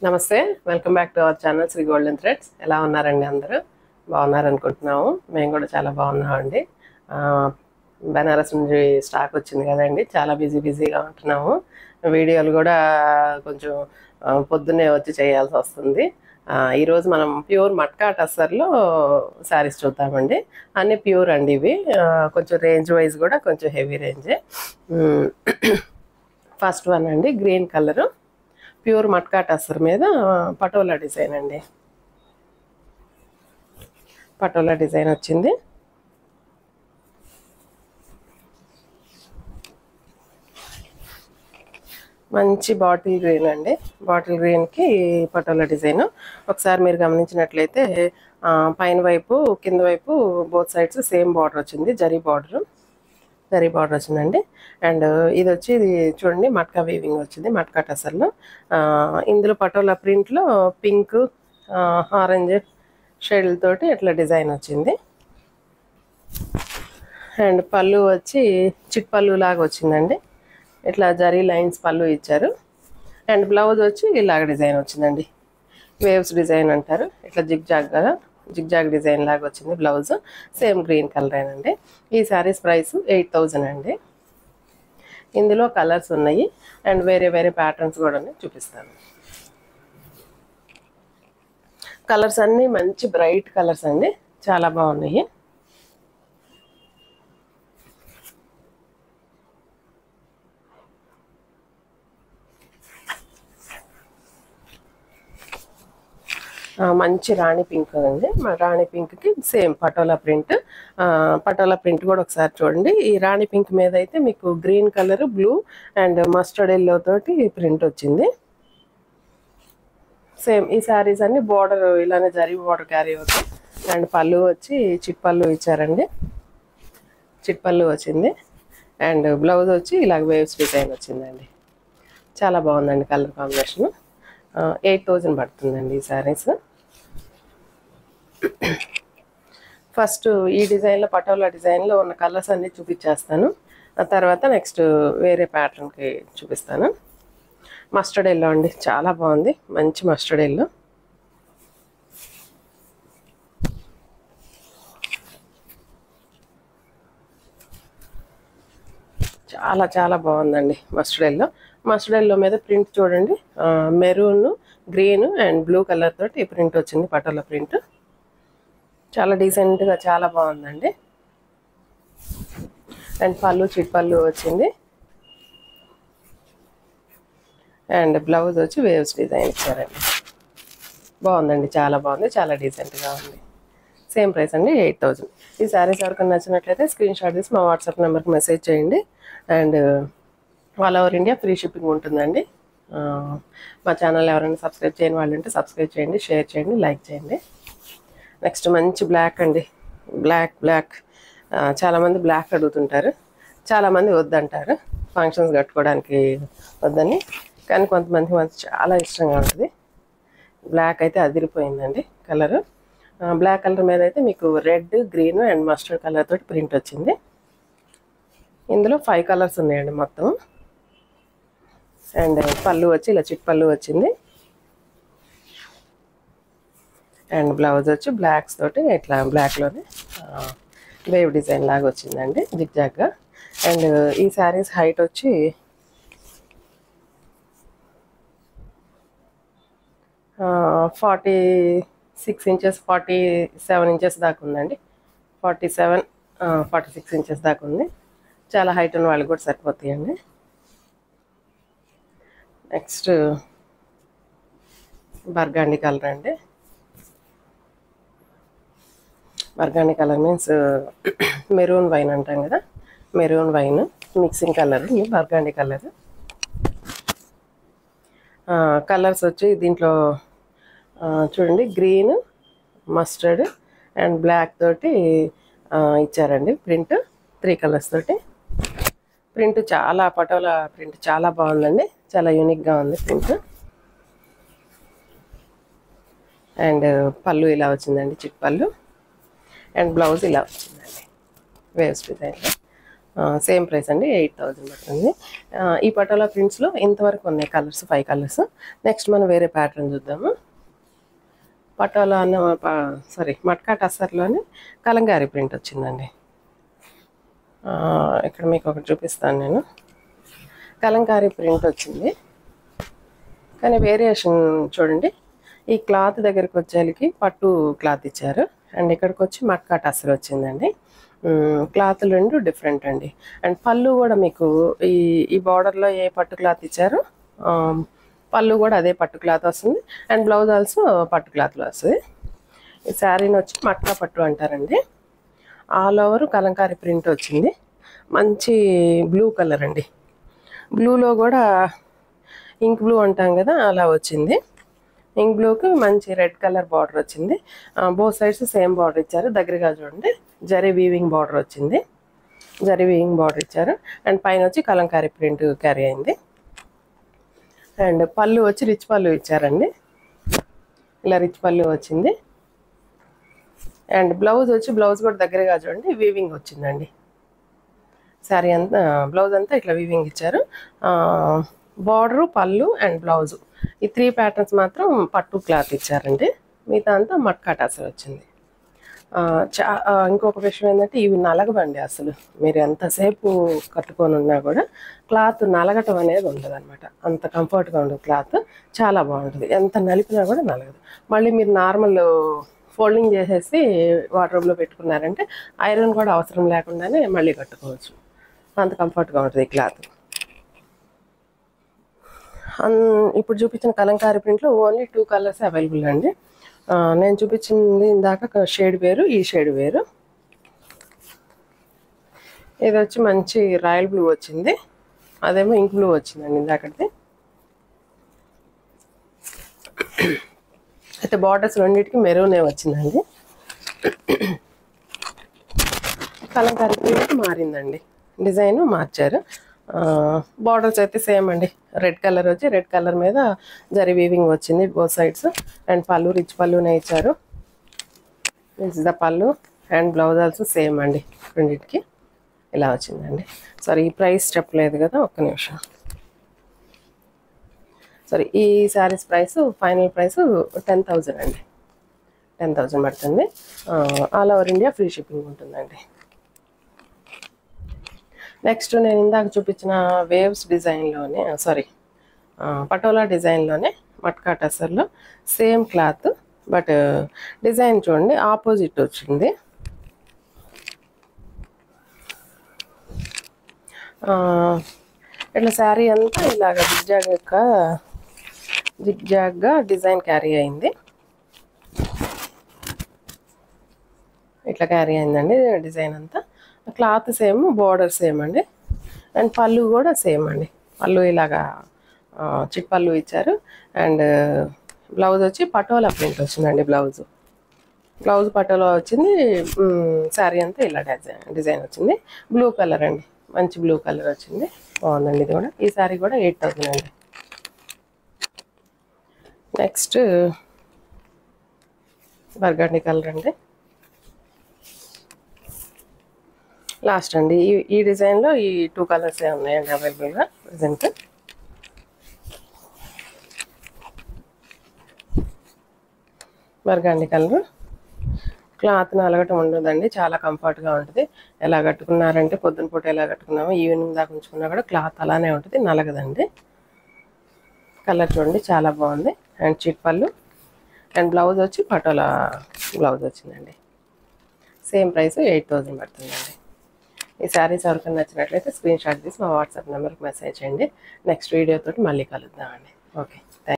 నమస్తే welcome back to our channel Sri Golden Threads. ఎలా ఉన్నారండి? అందరూ బాగున్నారనుకుంటున్నాము. మేము కూడా చాలా బాగున్నామండి. బెనారస్ నుంచి స్టాక్ వచ్చింది కదండి, చాలా బిజీగా ఉంటున్నాము. వీడియోలు కూడా కొంచెం పొద్దున్నే వచ్చి చేయాల్సి వస్తుంది. ఈరోజు మనం ప్యూర్ మట్కా టస్సర్లో శారీస్ చూద్దామండి. అన్నీ ప్యూర్ అండి ఇవి. కొంచెం రేంజ్ వైజ్ కూడా కొంచెం హెవీ రేంజే. ఫస్ట్ వన్ అండి, green colour pure matka tussar మీద పటోలా డిజైన్ అండి. పటోలా డిజైన్ వచ్చింది. మంచి బాటిల్ గ్రీన్ అండి. బాటిల్ గ్రీన్కి పటోలా డిజైన్ ఒకసారి మీరు గమనించినట్లయితే పైన వైపు కింద వైపు బోత్ సైడ్స్ సేమ్ బార్డర్ వచ్చింది. జరీ బార్డర్ వచ్చిందండి. అండ్ ఇది వచ్చి ఇది చూడండి, మట్కా వీవింగ్ వచ్చింది మట్కా టసర్లో. ఇందులో పటోలా ప్రింట్లో పింక్ ఆరెంజ్ షేడ్లతోటి ఇట్లా డిజైన్ వచ్చింది. అండ్ పళ్ళు వచ్చి చిట్ పళ్ళు లాగా వచ్చిందండి. ఇట్లా జరీ లైన్స్ పళ్ళు ఇచ్చారు. అండ్ బ్లౌజ్ వచ్చి ఇలాగ డిజైన్ వచ్చిందండి. వేవ్స్ డిజైన్ అంటారు. ఇట్లా జిగ్జాగ్ డిజైన్ లాగా వచ్చింది. బ్లౌజ్ సేమ్ గ్రీన్ కలరేనండి. ఈ శారీస్ ప్రైస్ 8000 అండి. ఇందులో కలర్స్ ఉన్నాయి అండ్ వేరే ప్యాటర్న్స్ కూడా చూపిస్తాను. కలర్స్ అన్నీ మంచి బ్రైట్ కలర్స్ అండి, చాలా బాగున్నాయి. మంచి రాణి పింక్ అండి. రాణి పింక్కి same Patola print. Patola print కూడా ఒకసారి చూడండి. ఈ రాణి పింక్ మీద అయితే మీకు green colour, blue and mustard yellow తోటి ప్రింట్ వచ్చింది. సేమ్ ఈ శారీస్ అన్ని బోర్డర్ ఇలానే జరీ బోర్డర్ క్యారీ అవుతాయి. అండ్ పళ్ళు వచ్చి చిట్ పళ్ళు ఇచ్చారండి. చిట్ పళ్ళు వచ్చింది. అండ్ బ్లౌజ్ వచ్చి ఇలాగ వేవ్స్ డిజైన్ వచ్చిందండి. చాలా బాగుందండి కలర్ కాంబినేషన్. 8000 పడుతుందండి ఈ శారీస్. ఫస్ట్ ఈ డిజైన్లో పటోలా డిజైన్లో ఉన్న కలర్స్ అన్నీ చూపించేస్తాను. ఆ తర్వాత నెక్స్ట్ వేరే ప్యాటర్న్కి చూపిస్తాను. మస్టర్డ్ ఎల్లో అండి, చాలా బాగుంది. మంచి మస్టర్డ్ ఎల్లో. చాలా బాగుందండి మస్టర్డ్ ఎల్లో మీద ప్రింట్ చూడండి. Maroon, green and blue colour తోటి ప్రింట్ వచ్చింది. పటోలా ప్రింట్ చాలా డీసెంట్గా చాలా బాగుందండి. అండ్ పళ్ళు చిట్ పళ్ళు వచ్చింది. అండ్ బ్లౌజ్ వచ్చి వేవ్స్ డిజైన్ ఇచ్చారండి. బాగుందండి, చాలా బాగుంది, చాలా డీసెంట్గా ఉంది. సేమ్ ప్రైస్ అండి, 8000. ఈ శారీస్ ఎవరికైనా నచ్చినట్లయితే స్క్రీన్ షాట్ తీసి మా వాట్సాప్ నెంబర్కి మెసేజ్ చేయండి. And all over India free shipping ఉంటుందండి. మా ఛానల్ ఎవరైనా సబ్స్క్రైబ్ చేయని వాళ్ళు ఉంటే సబ్స్క్రైబ్ చేయండి, షేర్ చేయండి, లైక్ చేయండి. నెక్స్ట్ మంచి బ్లాక్ అండి. బ్లాక్ చాలామంది బ్లాక్ అడుగుతుంటారు, చాలామంది వద్దంటారు ఫంక్షన్స్ కట్టుకోవడానికి వద్దని. కానీ కొంతమంది చాలా ఇష్టంగా ఉంటుంది. బ్లాక్ అయితే అదిరిపోయిందండి కలరు. బ్లాక్ కలర్ మీద అయితే మీకు red, green and mustard colour తోటి ప్రింట్ వచ్చింది. ఇందులో 5 కలర్స్ ఉన్నాయండి మొత్తం. అండ్ పళ్ళు వచ్చి ఇలా చిట్ పళ్ళు వచ్చింది. అండ్ బ్లౌజ్ వచ్చి బ్లాక్స్ తోటి ఇట్లా బ్లాక్లోనే వేవ్ డిజైన్ లాగా వచ్చిందండి, జిగ్జాగ్గా. అండ్ ఈ శారీస్ హైట్ వచ్చి 46 ఇంచెస్ 47 ఇంచెస్ దాకా ఉందండి. 46 ఇంచెస్ దాకా ఉంది. చాలా హైట్ ఉన్న వాళ్ళకి కూడా సరిపోతాయండి. నెక్స్ట్ బర్గాండి కలర్ అండి. Burgundy colour means maroon wine అంటాం కదా, maroon wine mixing colour burgundy colour. Colours వచ్చి దీంట్లో చూడండి, గ్రీన్, మస్టర్డ్ అండ్ బ్లాక్ తోటి ఇచ్చారండి ప్రింట్. 3 కలర్స్ తోటి ప్రింట్. చాలా పటోలా ప్రింట్ చాలా బాగుందండి, చాలా యూనిక్గా ఉంది ప్రింట్. అండ్ పళ్ళు ఇలా వచ్చిందండి, చిట్ పళ్ళు. అండ్ బ్లౌజ్ ఇలా వచ్చిందండి వేవ్స్ డిజైన్లో. సేమ్ ప్రైస్ అండి, 8000 పడుతుంది. ఈ పటోలా ప్రింట్స్లో ఇంతవరకు ఉన్నాయి కలర్స్, 5 కలర్స్. నెక్స్ట్ మనం వేరే ప్యాటర్న్ చూద్దాము. పటోలా మట్కా టస్సర్లోని కలంకారీ ప్రింట్ వచ్చిందండి. ఇక్కడ మీకు ఒకటి చూపిస్తాను నేను. కలంకారీ ప్రింట్ వచ్చింది, కానీ వేరియేషన్ చూడండి. ఈ క్లాత్ దగ్గరికి వచ్చేకి పట్టు క్లాత్ ఇచ్చారు, అండ్ ఇక్కడికి వచ్చి మట్కా టస్సర్ వచ్చిందండి. క్లాత్లు రెండు డిఫరెంట్ అండి. అండ్ పళ్ళు కూడా మీకు ఈ బార్డర్లో ఏ పట్టు క్లాత్ ఇచ్చారో పళ్ళు కూడా అదే పట్టు క్లాత్ వస్తుంది, అండ్ బ్లౌజ్ ఆల్సో పట్టు క్లాత్లో వస్తుంది. ఈ శారీని వచ్చి మట్కా పట్టు అంటారండి. ఆల్ ఓవర్ కలంకారీ ప్రింట్ వచ్చింది, మంచి బ్లూ కలర్ అండి. బ్లూలో కూడా ఇంక్ బ్లూ అంటాం కదా, అలా వచ్చింది. ఇంక్ బ్లూకి మంచి రెడ్ కలర్ బార్డర్ వచ్చింది. బోత్ సైడ్స్ సేమ్ బార్డర్ ఇచ్చారు. దగ్గరగా చూడండి, జరీ వీవింగ్ బార్డర్ వచ్చింది, జరీ వీవింగ్ బార్డర్ ఇచ్చారు. అండ్ పైన వచ్చి కలంకారీ ప్రింట్ క్యారీ అయింది. అండ్ పళ్ళు వచ్చి రిచ్ పళ్ళు ఇచ్చారండి, ఇలా రిచ్ పళ్ళు వచ్చింది. అండ్ బ్లౌజ్ వచ్చి బ్లౌజ్ కూడా దగ్గరగా చూడండి, వీవింగ్ వచ్చిందండి. శారీ అంతా బ్లౌజ్ అంతా ఇట్లా వీవింగ్ ఇచ్చారు. బార్డరు, పళ్ళు అండ్ బ్లౌజు, ఈ 3 ప్యాటర్న్స్ మాత్రం పట్టు క్లాత్ ఇచ్చారండి. మిగతా అంతా మట్కా టస్సర్ వచ్చింది. ఇంకొక విషయం ఏంటంటే ఇవి నలగవండి. అసలు మీరు ఎంతసేపు కట్టుకొని ఉన్నా కూడా క్లాత్ నలగటం అనేది ఉండదు అనమాట. అంత కంఫర్ట్గా ఉండదు క్లాత్, చాలా బాగుంటుంది. ఎంత నలిపినా కూడా నలగదు. మళ్ళీ మీరు నార్మల్ ఫోల్డింగ్ చేసేసి వార్డ్రోబ్లో పెట్టుకున్నారంటే ఐరన్ కూడా అవసరం లేకుండానే మళ్ళీ కట్టుకోవచ్చు. అంత కంఫర్ట్గా ఉంటుంది ఈ క్లాత్. ఇప్పుడు చూపించిన కలంకారీ ప్రింట్లో ఓన్లీ 2 కలర్స్ అవైలబుల్ అండి. నేను చూపించింది ఇందాక షేడ్ వేరు, ఈ షేడ్ వేరు. ఇది వచ్చి మంచి రాయల్ బ్లూ వచ్చింది, అదేమో ఇంక్ బ్లూ వచ్చిందండి ఇందాకది. అయితే బార్డర్స్ రెండింటికి మెరూనే వచ్చిందండి. కలంకారీ ప్రింట్ మారిందండి, డిజైన్ మార్చారు. బార్డర్స్ అయితే సేమ్ అండి. రెడ్ కలర్ వచ్చి రెడ్ కలర్ మీద జరీ వీవింగ్ వచ్చింది బోత్ సైడ్స్. అండ్ పళ్ళు రిచ్ పళ్ళునే ఇచ్చారు. దిస్ ఇస్ ద పళ్ళు. అండ్ బ్లౌజ్ ఆల్సో సేమ్ అండి, రెండింటికి ఇలా వచ్చిందండి. సారీ, ఈ ప్రైస్ చెప్పలేదు కదా, ఒక్క నిమిషం. సారీ, ఈ శారీస్ ప్రైస్ ఫైనల్ ప్రైస్ 10,000 అండి. 10,000 పడుతుంది. All over India free shipping ఉంటుందండి. నెక్స్ట్ నేను ఇందాక చూపించిన వేవ్స్ డిజైన్లోనే, పటోలా డిజైన్లోనే మట్కా టస్సర్లో సేమ్ క్లాత్, బట్ డిజైన్ చూడండి ఆపోజిట్ వచ్చింది. ఇట్లా శారీ అంతా ఇలాగ జిగ్జాగ్గా డిజైన్ క్యారీ అయింది. ఇట్లా క్యారీ అయిందండి డిజైన్ అంతా. క్లాత్ సేమ్, బోర్డర్ సేమ్ అండి. అండ్ పళ్ళు కూడా సేమ్ అండి. పళ్ళు ఇలాగా చిట్ పళ్ళు ఇచ్చారు. అండ్ బ్లౌజ్ వచ్చి పటోలా ప్రింట్ వచ్చిందండి. బ్లౌజ్ పటోలా వచ్చింది. శారీ అంతా ఇలా డిజైన్ వచ్చింది. బ్లూ కలర్ అండి, మంచి బ్లూ కలర్ వచ్చింది, బాగుందండి ఇది కూడా. ఈ శారీ కూడా 8000 అండి. నెక్స్ట్ బర్గండి కలర్ అండి, లాస్ట్ అండి. ఈ డిజైన్లో ఈ 2 కలర్స్ ఉన్నాయండి అవైలబుల్గా ప్రజెంట్. Burgundy colour. క్లాత్ నలగటం ఉండదండి, చాలా కంఫర్ట్గా ఉంటుంది. ఎలా కట్టుకున్నారంటే పొద్దున పూట ఎలా కట్టుకున్నామో ఈవినింగ్ దాకా ఉంచుకున్నా కూడా క్లాత్ అలానే ఉంటుంది, నలగదండి. కలర్ చూడండి చాలా బాగుంది. అండ్ చిట్ పళ్ళు. అండ్ బ్లౌజ్ వచ్చి పటోలా బ్లౌజ్ వచ్చిందండి. సేమ్ ప్రైస్ 8000 పడుతుందండి. ఈ శారీస్ ఎవరికైనా నచ్చినట్లయితే స్క్రీన్ షాట్ తీసి మా వాట్సాప్ నెంబర్కి మెసేజ్ చేయండి. నెక్స్ట్ వీడియోతో మళ్ళీ కలుద్దామండి. Okay, thank you.